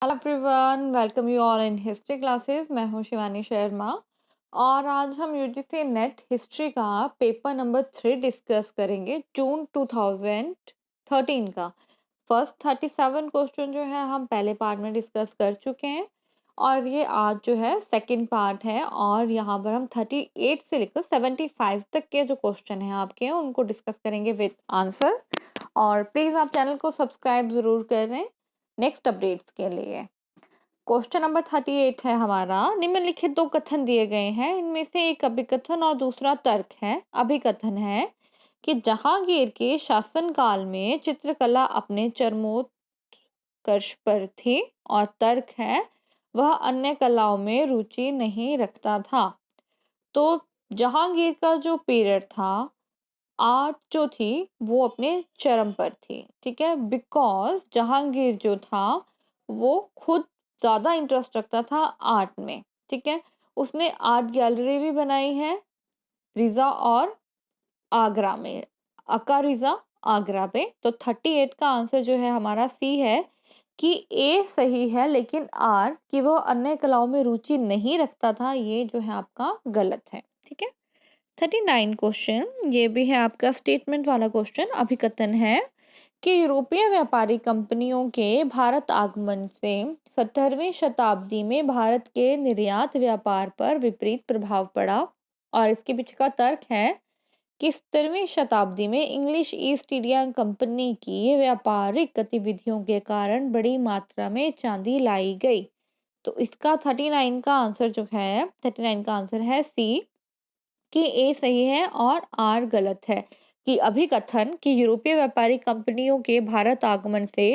Hello everyone, welcome you all in history classes. मैं हूं शिवानी शर्मा और आज हम यूजीसी नेट हिस्ट्री का पेपर नंबर 3 डिस्कस करेंगे जून 2013 का। फर्स्ट 37 क्वेश्चन जो है हम पहले पार्ट में डिस्कस कर चुके हैं और ये आज जो है सेकंड पार्ट है और यहाँ पर हम 38 से लेकर 75 तक के जो क्वेश्चन हैं आपके उनको डिस्कस करेंगे विद आंसर। और प्लीज़ आप चैनल को सब्सक्राइब ज़रूर करें नेक्स्ट अपडेट्स के लिए। क्वेश्चन नंबर 38 है हमारा। निम्नलिखित दो कथन दिए गए हैं, इनमें से एक अभिकथन और दूसरा तर्क है। अभिकथन है कि जहांगीर के शासनकाल में चित्रकला अपने चरमोत्कर्ष पर थी और तर्क है वह अन्य कलाओं में रुचि नहीं रखता था। तो जहांगीर का जो पीरियड था, आर्ट जो थी वो अपने चरम पर थी, ठीक है, बिकॉज जहांगीर जो था वो खुद ज्यादा इंटरेस्ट रखता था आर्ट में, ठीक है। उसने आर्ट गैलरी भी बनाई है रिजा और आगरा में, अका रिजा आगरा पे। तो 38 का आंसर जो है हमारा सी है कि ए सही है, लेकिन आर कि वो अन्य कलाओं में रुचि नहीं रखता था, ये जो है आपका गलत है, ठीक है। 39 क्वेश्चन ये भी है आपका स्टेटमेंट वाला क्वेश्चन। अभिकथन है कि यूरोपीय व्यापारी कंपनियों के भारत आगमन से 17वीं शताब्दी में भारत के निर्यात व्यापार पर विपरीत प्रभाव पड़ा। और इसके पीछे का तर्क है कि 17वीं शताब्दी में इंग्लिश ईस्ट इंडिया कंपनी की व्यापारिक गतिविधियों के कारण बड़ी मात्रा में चांदी लाई गई। तो इसका 39 का आंसर जो है 39 का आंसर है सी कि ए सही है और आर गलत है। कि अभिकथन कि यूरोपीय व्यापारी कंपनियों के भारत आगमन से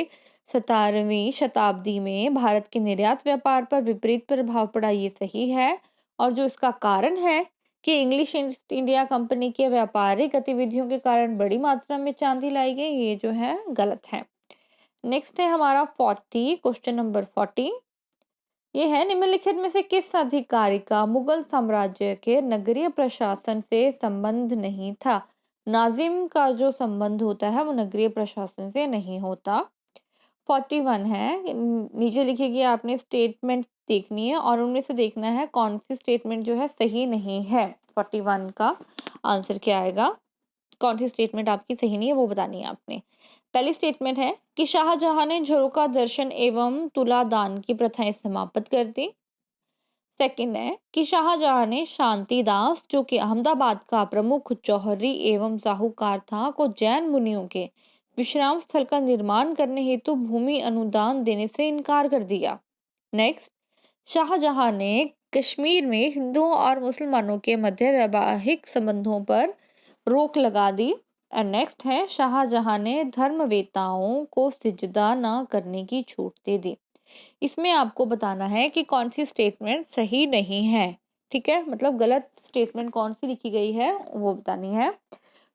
17वीं शताब्दी में भारत के निर्यात व्यापार पर विपरीत प्रभाव पड़ा, ये सही है। और जो इसका कारण है कि इंग्लिश ईस्ट इंडिया कंपनी के व्यापारिक गतिविधियों के कारण बड़ी मात्रा में चांदी लाई गई, ये जो है गलत है। नेक्स्ट है हमारा 40 क्वेश्चन नंबर 40। ये है निम्नलिखित में से किस अधिकारी का मुगल साम्राज्य के नगरीय प्रशासन से संबंध नहीं था। नाजिम का जो संबंध होता है वो नगरीय प्रशासन से नहीं होता। 41 है, नीचे लिखिए आपने स्टेटमेंट देखनी है और उनमें से देखना है कौन सी स्टेटमेंट जो है सही नहीं है। 41 का आंसर क्या आएगा, कौन सी स्टेटमेंट आपकी सही नहीं है वो बतानी है आपने। पहली स्टेटमेंट है कि शाहजहां ने झरोका दर्शन एवं तुलादान की प्रथाएं समाप्त कर दी। सेकंड है कि शाहजहां ने शांतिदास, जो कि अहमदाबाद का प्रमुख जौहरी एवं साहूकार था, को जैन मुनियों के विश्राम स्थल का निर्माण करने हेतु भूमि अनुदान देने से इनकार कर दिया। नेक्स्ट, शाहजहां ने कश्मीर में हिंदुओं और मुसलमानों के मध्य वैवाहिक संबंधों पर रोक लगा दी। और नेक्स्ट है शाहजहां ने धर्मवेताओं को सिजदा न करने की छूट दे दी। इसमें आपको बताना है कि कौन सी स्टेटमेंट सही नहीं है, ठीक है, मतलब गलत स्टेटमेंट कौन सी लिखी गई है वो बतानी है।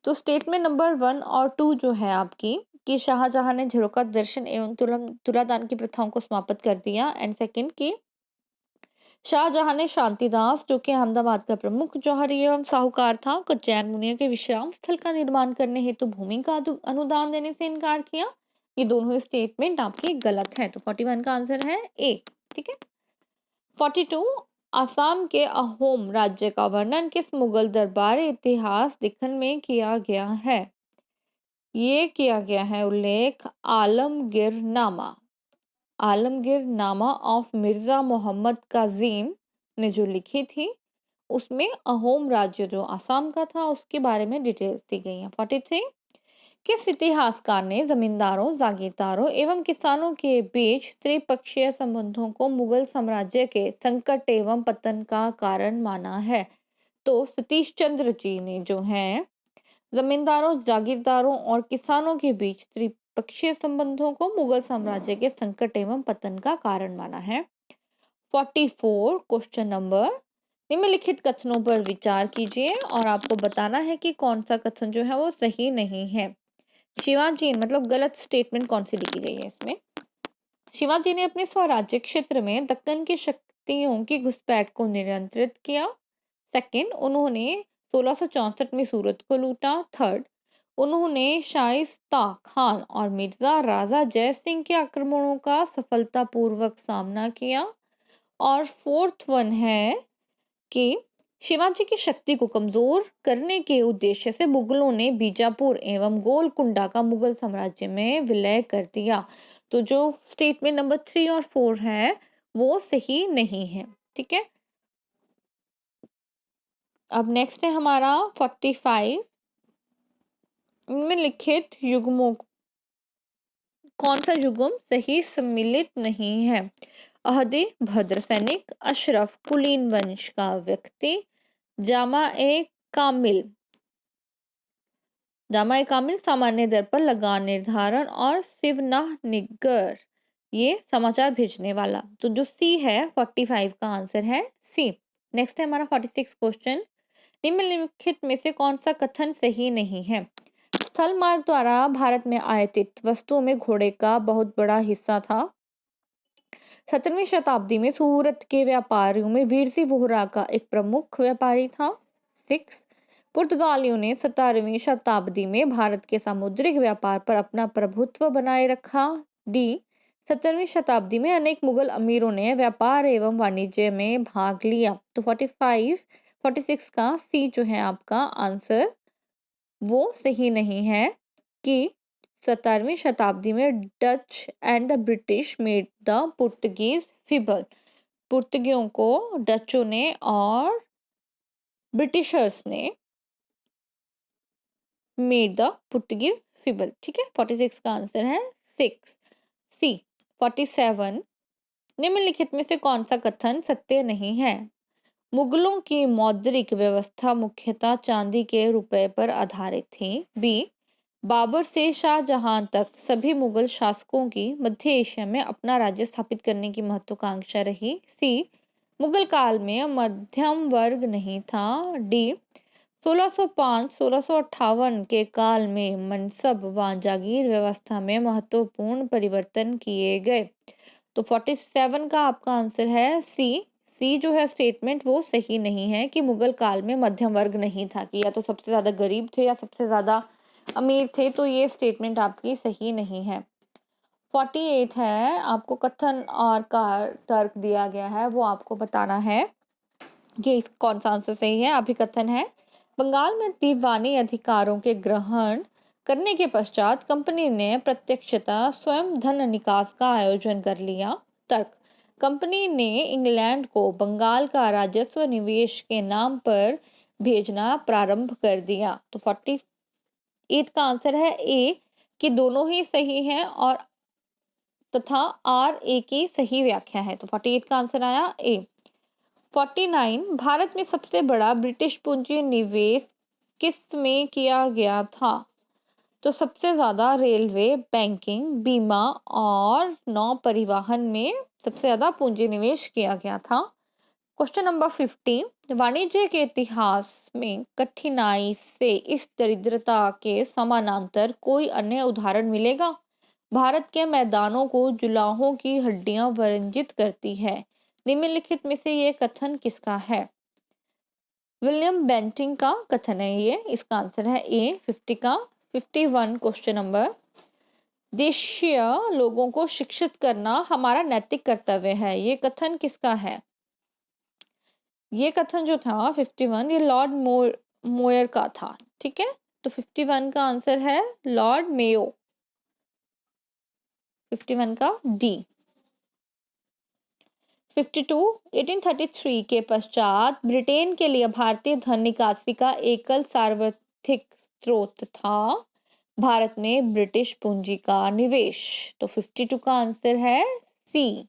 तो स्टेटमेंट नंबर 1 और 2 जो है आपकी कि शाहजहां ने झरोका दर्शन एवं तुलादान की प्रथाओं को समाप्त कर दिया। एंड सेकंड की शाहजहां ने शांतिदास, जो कि अहमदाबाद का प्रमुख जौहरी एवं साहूकार था, को जैन मुनियों के विश्राम स्थल का निर्माण करने हेतु भूमि का अनुदान देने से इनकार किया। ये दोनों स्टेटमेंट आपकी गलत है। तो 41 का आंसर है ए, ठीक है। 42, असम के अहोम राज्य का वर्णन किस मुगल दरबार इतिहास लिखन में किया गया है। ये किया गया है उल्लेख आलमगीर नामा, आलमगीर नामा ऑफ मिर्जा मोहम्मद काजिम ने जो लिखी थी, उसमें अहोम राज्य जो असम का था उसके बारे में डिटेल्स दी गई हैं। 43, किस इतिहासकार ने जमींदारों, जागीरदारों एवं किसानों के बीच त्रिपक्षीय संबंधों को मुगल साम्राज्य के संकट एवं पतन का कारण माना है। तो सतीश चंद्र जी ने जो है जमींदारों, जागीरदारों और किसानों के बीच त्रिपक्षीय संबंधों को मुगल साम्राज्य के संकट एवं पतन का कारण माना है। 44 क्वेश्चन नंबर, निम्नलिखित कथनों पर विचार कीजिए और आपको बताना है कि कौन सा कथन जो है वो सही नहीं है। शिवाजी मतलब गलत स्टेटमेंट कौन सी लिखी गई है इसमें। शिवाजी ने अपने स्वराज्य क्षेत्र में दक्कन की शक्तियों की घुसपैठ को नियंत्रित किया। सेकंड, उन्होंने 1664 में सूरत को लूटा। थर्ड, उन्होंने शाइस्ता खान और मिर्जा राजा जय सिंह के आक्रमणों का सफलतापूर्वक सामना किया। और फोर्थ वन है कि शिवाजी की शक्ति को कमजोर करने के उद्देश्य से मुगलों ने बीजापुर एवं गोलकुंडा का मुगल साम्राज्य में विलय कर दिया। तो जो स्टेटमेंट नंबर 3 और 4 है वो सही नहीं है। ठीक है, अब नेक्स्ट है हमारा 45। निम्नलिखित युग्मों कौन सा युग्म सही सम्मिलित नहीं है? अहदे भद्र सैनिक, अशरफ कुलीन वंश का व्यक्ति, कामिल जामा कामिल सामान्य दर पर लगान निर्धारण, और सिवनाह निगर ये समाचार भेजने वाला। तो जो सी है 45 का आंसर है सी। नेक्स्ट है हमारा 46 क्वेश्चन। निम्नलिखित में से कौन सा कथन सही नहीं है? स्थल मार्ग द्वारा भारत में आयातित वस्तुओं में घोड़े का बहुत बड़ा हिस्सा था। 17वीं शताब्दी में सूरत के व्यापारियों में वीर सिंह वोहरा का एक प्रमुख व्यापारी था। 6 पुर्तगालियों ने 17वीं शताब्दी में भारत के सामुद्रिक व्यापार पर अपना प्रभुत्व बनाए रखा। डी 17वीं शताब्दी में अनेक मुगल अमीरों ने व्यापार एवं वाणिज्य में भाग लिया। तो 46 का सी जो है आपका आंसर वो सही नहीं है कि 17वीं शताब्दी में Dutch and the British made the Portuguese feeble. पुर्तगियों को डचों ने और ब्रिटिशर्स ने मेड द पुर्तगीज फीबल। ठीक है, 46 का आंसर है 6 सी। 47 निम्नलिखित में से कौन सा कथन सत्य नहीं है? मुगलों की मौद्रिक व्यवस्था मुख्यतः चांदी के रुपए पर आधारित थी। बी बाबर से शाहजहां तक सभी मुगल शासकों की मध्य एशिया में अपना राज्य स्थापित करने की महत्वाकांक्षा रही। सी मुगल काल में मध्यम वर्ग नहीं था। डी 1605-1658 के काल में मनसब व जागीर व्यवस्था में महत्वपूर्ण परिवर्तन किए गए। तो 47 का आपका आंसर है सी जो है स्टेटमेंट वो सही नहीं है कि मुगल काल में मध्यम वर्ग नहीं था, कि या तो सबसे ज्यादा गरीब थे या सबसे ज्यादा अमीर थे। तो ये स्टेटमेंट आपकी सही नहीं है। 48 है, आपको कथन और तर्क दिया गया है, वो आपको बताना है कि कौन सा आंसर सही है। अभिकथन है, बंगाल में दीवानी अधिकारों के ग्रहण करने के पश्चात कंपनी ने प्रत्यक्षतः स्वयं धन निकास का आयोजन कर लिया। तर्क, कंपनी ने इंग्लैंड को बंगाल का राजस्व निवेश के नाम पर भेजना प्रारंभ कर दिया। तो 48 का आंसर है ए कि दोनों ही सही हैं और तथा आर ए की सही व्याख्या है। तो 48 का आंसर आया ए। 49 भारत में सबसे बड़ा ब्रिटिश पूंजी निवेश किस में किया गया था? तो सबसे ज्यादा रेलवे, बैंकिंग, बीमा और नौ परिवहन में सबसे ज्यादा पूंजी निवेश किया गया था। क्वेश्चन नंबर 50 वाणिज्य के इतिहास में कठिनाई से इस दरिद्रता के समानांतर कोई अन्य उदाहरण मिलेगा? भारत के मैदानों को जुलाहों की हड्डियां वर्जित करती है। निम्नलिखित में से ये कथन किसका है? विलियम बेंटिंग का कथन है ये। इसका आंसर है ए 50 का। 51 क्वेश्चन नंबर, देशीय लोगों को शिक्षित करना हमारा नैतिक कर्तव्य है, ये कथन किसका है? ये कथन जो था 51 ये लॉर्ड मोयर का था। ठीक है, तो 51 का आंसर है लॉर्ड मेयो। 51 का डी। 52 1833 के पश्चात ब्रिटेन के लिए भारतीय धन निकासी का एकल सार्वत्रिक स्रोत था भारत में ब्रिटिश पूंजी का निवेश। तो 52 का आंसर है सी।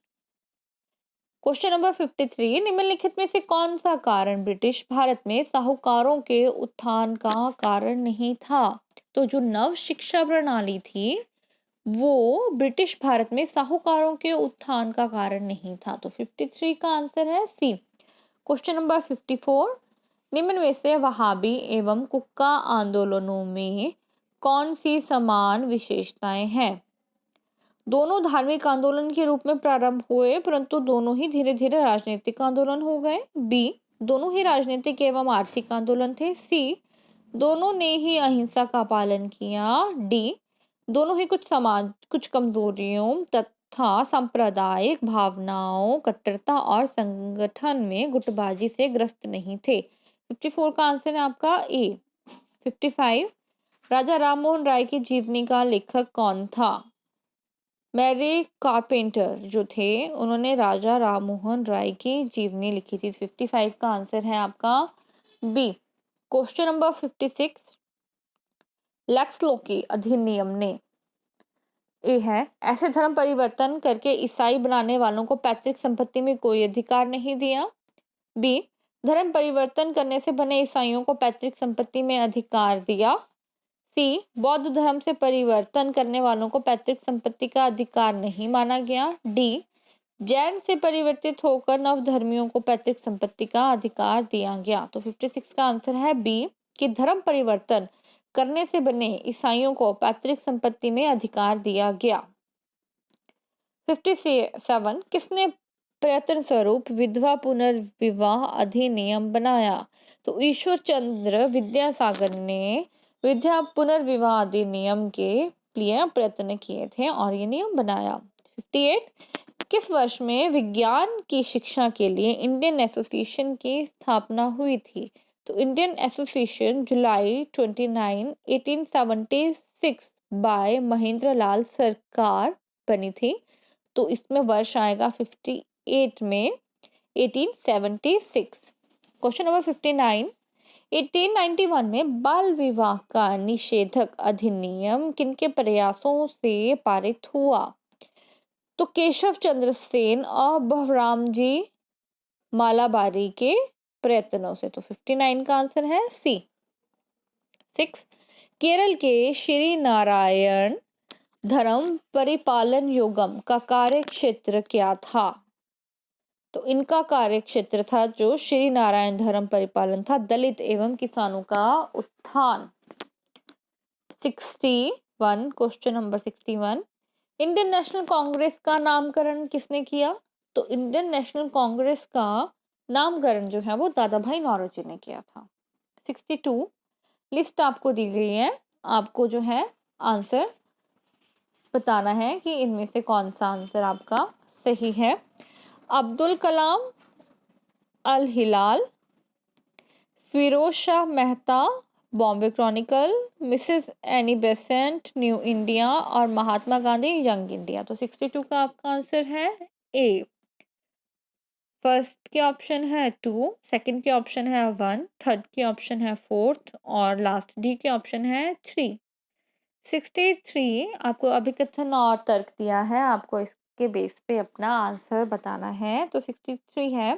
क्वेश्चन नंबर 53 निम्नलिखित में से कौन सा कारण ब्रिटिश भारत में साहूकारों के उत्थान का कारण नहीं था? तो जो नव शिक्षा प्रणाली थी वो ब्रिटिश भारत में साहूकारों के उत्थान का कारण नहीं था। तो 53 का आंसर है सी। क्वेश्चन नंबर 54 निम्न में से वहाबी एवं कुक्का आंदोलनों में कौन सी समान विशेषताएं हैं? दोनों धार्मिक आंदोलन के रूप में प्रारंभ हुए परंतु दोनों ही धीरे धीरे राजनीतिक आंदोलन हो गए। बी दोनों ही राजनीतिक एवं आर्थिक आंदोलन थे। सी दोनों ने ही अहिंसा का पालन किया। डी, दोनों ही कुछ कमजोरियों तथा सांप्रदायिक भावनाओं, कट्टरता और संगठन में गुटबाजी से ग्रस्त नहीं थे। 54 का आंसर है आपका ए। 55, राजा राममोहन राय की जीवनी का लेखक कौन था? मैरी कारपेंटर जो थे उन्होंने राजा राममोहन राय की जीवनी लिखी थी। 55 का आंसर है आपका बी। क्वेश्चन नंबर 56, लेक्स लोकी अधिनियम ने ए है, ऐसे धर्म परिवर्तन करके ईसाई बनाने वालों को पैतृक संपत्ति में कोई अधिकार नहीं दिया। बी, धर्म परिवर्तन करने से बने ईसाइयों को पैतृक संपत्ति में अधिकार दिया। सी, बौद्ध धर्म से परिवर्तन करने वालों को पैतृक संपत्ति का अधिकार नहीं माना गया। डी, जैन से परिवर्तित होकर नवधर्मियों को पैतृक संपत्ति का अधिकार दिया गया। तो 56 का आंसर है बी कि धर्म परिवर्तन करने से बने ईसाइयों को पैतृक संपत्ति में अधिकार दिया गया। 57, किसने प्रयत्न स्वरूप विधवा पुनर्विवाह अधिनियम बनाया? तो ईश्वर चंद्र विद्यासागर ने विद्या पुनर्विवाह अधिनियम के लिए प्रयत्न किए थे और ये नियम बनाया। 58, किस वर्ष में विज्ञान की शिक्षा के लिए इंडियन एसोसिएशन की स्थापना हुई थी? तो इंडियन एसोसिएशन जुलाई 29, 1876 बाय महेंद्र लाल सरकार बनी थी। तो इसमें वर्ष आएगा 58 में 1876। क्वेश्चन नंबर 59, 1891 में बाल विवाह का निषेधक अधिनियम किनके प्रयासों से पारित हुआ? तो केशव चंद्र सेन और बहराम जी मालाबारी के प्रयत्नों से। तो 59 का आंसर है सी। 6, केरल के श्री नारायण धर्म परिपालन योगम का कार्य क्षेत्र क्या था? तो इनका कार्य क्षेत्र था जो श्री नारायण धर्म परिपालन था, दलित एवं किसानों का उत्थान। 61, question number 61, Indian national Congress का नामकरण किसने किया? तो इंडियन नेशनल कांग्रेस का नामकरण जो है वो दादा भाई नौरोजी ने किया था। 62, लिस्ट आपको दी गई है, आपको जो है आंसर बताना है कि इनमें से कौन सा आंसर आपका सही है। Abdul Kalam, Al Hilal, Firoz Shah Mehta, Bombay Chronicle, Mrs Annie Besant, new India और महात्मा गांधी यंग इंडिया। तो 62 का आपका आंसर है ए। फर्स्ट के ऑप्शन है 2, सेकंड के ऑप्शन है 1, थर्ड के ऑप्शन है 4 और लास्ट डी के ऑप्शन है 3। 63, आपको अभिकथन और तर्क दिया है, आपको इसके बेस पे अपना आंसर बताना है। तो 63 है,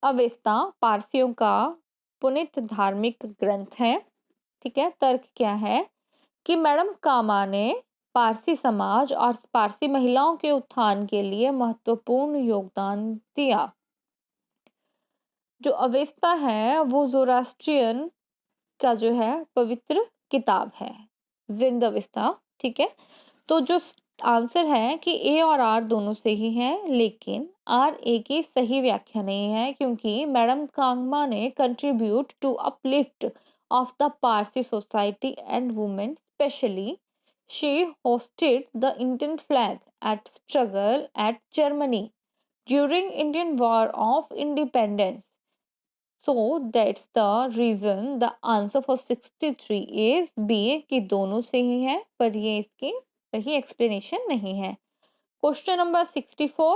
अवेस्ता पारसियों का पुनित धार्मिक ग्रंथ है। ठीक है, तर्क क्या है कि मैडम कामा ने पारसी समाज और पारसी महिलाओं के उत्थान के लिए महत्वपूर्ण योगदान दिया। जो अवेस्ता है वो ज़ोरास्ट्रियन का जो है पवित्र किताब है, जिंद अवेस्ता। ठीक है, तो जो आंसर है कि ए और आर दोनों सही है, लेकिन आर ए की सही व्याख्या नहीं है क्योंकि मैडम कांगमा ने contribute to uplift of the Parsi society and women specially she hosted the Indian flag at Stuttgart at Germany during Indian war of independence. So that's the reason the answer for 63 is B कि दोनों सही है, पर ये इसकी सही explanation नहीं है। क्वेश्चन नंबर 64,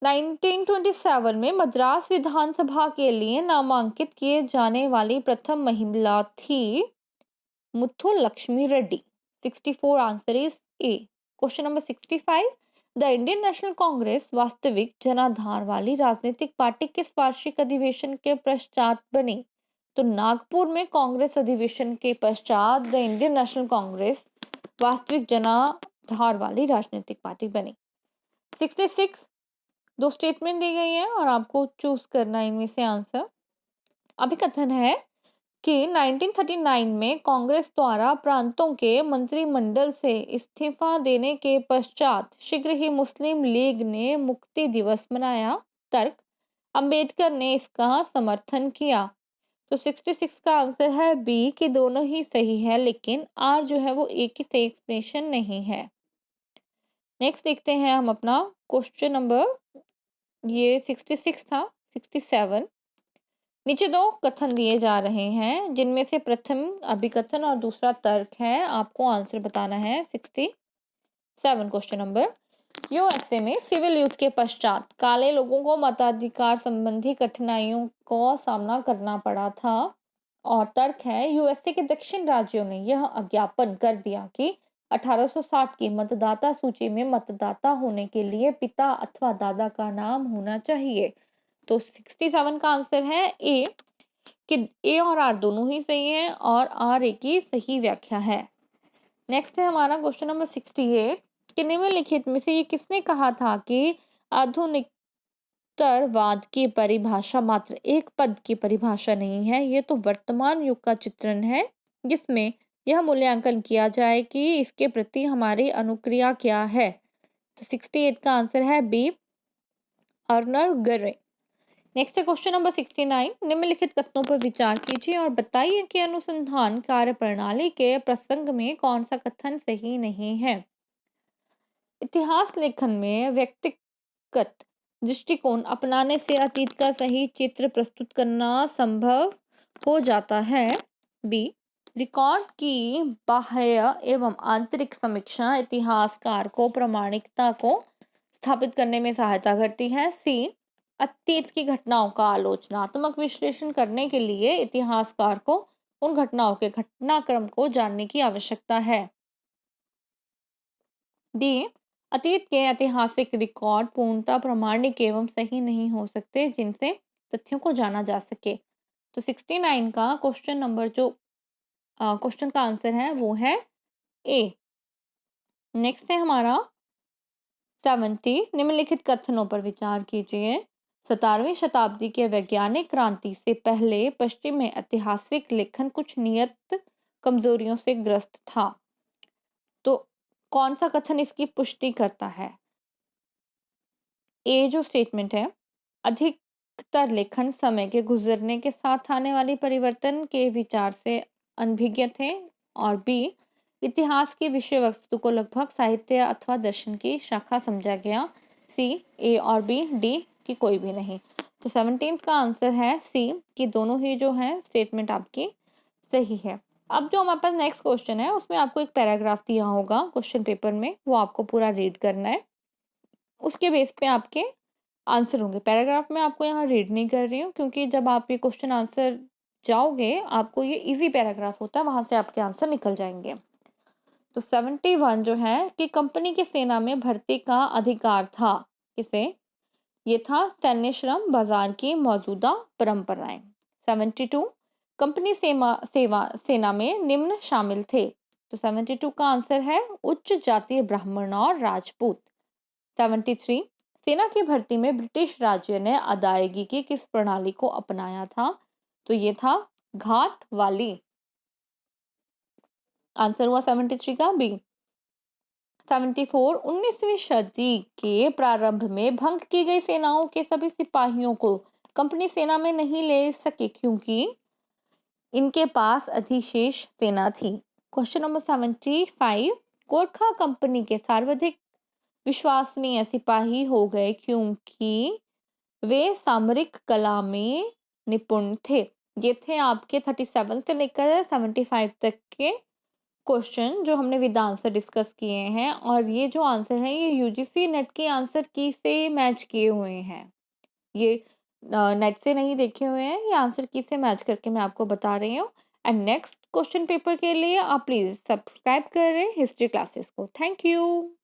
1927 में मद्रास विधानसभा के लिए नामांकित किए जाने वाली प्रथम महिला थी Muthu Lakshmi Reddy. 64 answer is a. Question number 65, the Indian national Congress वास्तविक जनाधार वाली राजनीतिक पार्टी किस वार्षिक अधिवेशन के पश्चात बनी? तो नागपुर में कांग्रेस अधिवेशन के पश्चात द इंडियन नेशनल कांग्रेस वास्तविक जनाधार वाली राजनीतिक पार्टी बनी। 66, दो स्टेटमेंट दी गई है और आपको चूज करना इनमें से आंसर। अभिकथन है कि 1939 में कांग्रेस द्वारा प्रांतों के मंत्रिमंडल से इस्तीफा देने के पश्चात शीघ्र ही मुस्लिम लीग ने मुक्ति दिवस मनाया। तर्क, अंबेडकर ने इसका समर्थन किया। तो 66 का आंसर है बी कि दोनों ही सही है, लेकिन आर जो है वो एक ही सही एक्सप्लेनेशन नहीं है। नेक्स्ट देखते हैं हम अपना क्वेश्चन नंबर, ये 66 था, 67। नीचे दो कथन दिए जा रहे हैं जिनमें से प्रथम अभिकथन और दूसरा तर्क है। आपको आंसर बताना है। 67 क्वेश्चन नंबर, यूएसए में सिविल युद्ध के पश्चात काले लोगों को मताधिकार संबंधी कठिनाइयों को सामना करना पड़ा था। और तर्क है, यूएसए के दक्षिण राज्यों ने यह अज्ञापन कर दिया कि 1860 की मतदाता सूची में मतदाता होने के लिए पिता अथवा दादा का नाम होना चाहिए। तो 67 का आंसर है ए कि ए और आर दोनों ही सही है और आर ए की सही व्याख्या है। नेक्स्ट है हमारा क्वेश्चन नंबर 68 कि निम्नलिखित में से ये किसने कहा था कि आधुनिकतरवाद की परिभाषा मात्र एक पद की परिभाषा नहीं है, ये तो वर्तमान युग का चित्रण है जिसमें यह मूल्यांकन किया जाए कि इसके प्रति हमारी अनुक्रिया क्या है। तो 68 का आंसर है बी, अर्नर गरे। नेक्स्ट है क्वेश्चन नंबर 69, निम्नलिखित कथनों पर विचार कीजिए और बताइए कि अनुसंधान कार्य प्रणाली के प्रसंग में कौन सा कथन सही नहीं है। इतिहास लेखन में व्यक्तिगत दृष्टिकोण अपनाने से अतीत का सही चित्र प्रस्तुत करना संभव हो जाता है। बी, रिकॉर्ड की बाह्य एवं आंतरिक समीक्षा इतिहासकार को प्रामाणिकता को स्थापित करने में सहायता करती है। सी, अतीत की घटनाओं का आलोचनात्मक विश्लेषण करने के लिए इतिहासकार को उन घटनाओं के घटनाक्रम को जानने की आवश्यकता है। डी, अतीत के ऐतिहासिक रिकॉर्ड पूर्णतः प्रामाणिक एवं सही नहीं हो सकते जिनसे तथ्यों को जाना जा सके। तो 69 का क्वेश्चन नंबर जो क्वेश्चन का आंसर है वो है ए। नेक्स्ट है हमारा 70, निम्नलिखित कथनों पर विचार कीजिए। 17वीं शताब्दी के वैज्ञानिक क्रांति से पहले पश्चिम में ऐतिहासिक लेखन कुछ नियत कमजोरियों से ग्रस्त था। तो कौन सा कथन इसकी पुष्टि करता है? ए जो स्टेटमेंट है, अधिकतर लेखन समय के गुजरने के साथ आने वाली परिवर्तन के विचार से अनभिज्ञ थे। और बी, इतिहास की विषय वस्तु को लगभग साहित्य अथवा दर्शन की शाखा समझा गया। सी, ए और बी, डी की कोई भी नहीं। तो 17 का आंसर है सी कि दोनों ही जो है स्टेटमेंट आपकी सही है। अब जो हमारे पास नेक्स्ट क्वेश्चन है उसमें आपको एक पैराग्राफ दिया होगा क्वेश्चन पेपर में, वो आपको पूरा रीड करना है, उसके बेस पे आपके आंसर होंगे। पैराग्राफ में आपको यहाँ रीड नहीं कर रही हूँ क्योंकि जब आप ये क्वेश्चन आंसर जाओगे आपको ये इजी पैराग्राफ होता है, वहां से आपके आंसर निकल जाएंगे। तो 71 जो है कि कंपनी की सेना में भर्ती का अधिकार था किसे? ये था सैन्य श्रम बाजार की मौजूदा परंपराएं। 72, कंपनी सेना में निम्न शामिल थे। तो 72 का आंसर है उच्च जातीय ब्राह्मण और राजपूत। 73, सेना की भर्ती में ब्रिटिश राज्य ने अदायगी की किस प्रणाली को अपनाया था? तो ये था घाट वाली। आंसर हुआ 73 का बी। 74, 19वीं सदी के प्रारंभ में भंग की गई सेनाओं के सभी सिपाहियों को कंपनी सेना में नहीं ले सके क्योंकि इनके पास अधिशेष सेना थी। क्वेश्चन नंबर 75, गोरखा कंपनी के सर्वाधिक विश्वसनीय सिपाही हो गए क्योंकि वे सामरिक कला में निपुण थे। ये थे आपके 37 से लेकर 75 तक के क्वेश्चन जो हमने विद आंसर डिस्कस किए हैं। और ये जो आंसर है ये यूजीसी नेट के आंसर की से मैच किए हुए हैं, ये नेट से नहीं देखे हुए हैं, ये आंसर की से मैच करके मैं आपको बता रही हूँ। एंड नेक्स्ट क्वेश्चन पेपर के लिए आप प्लीज सब्सक्राइब करें हिस्ट्री क्लासेस को। Thank you.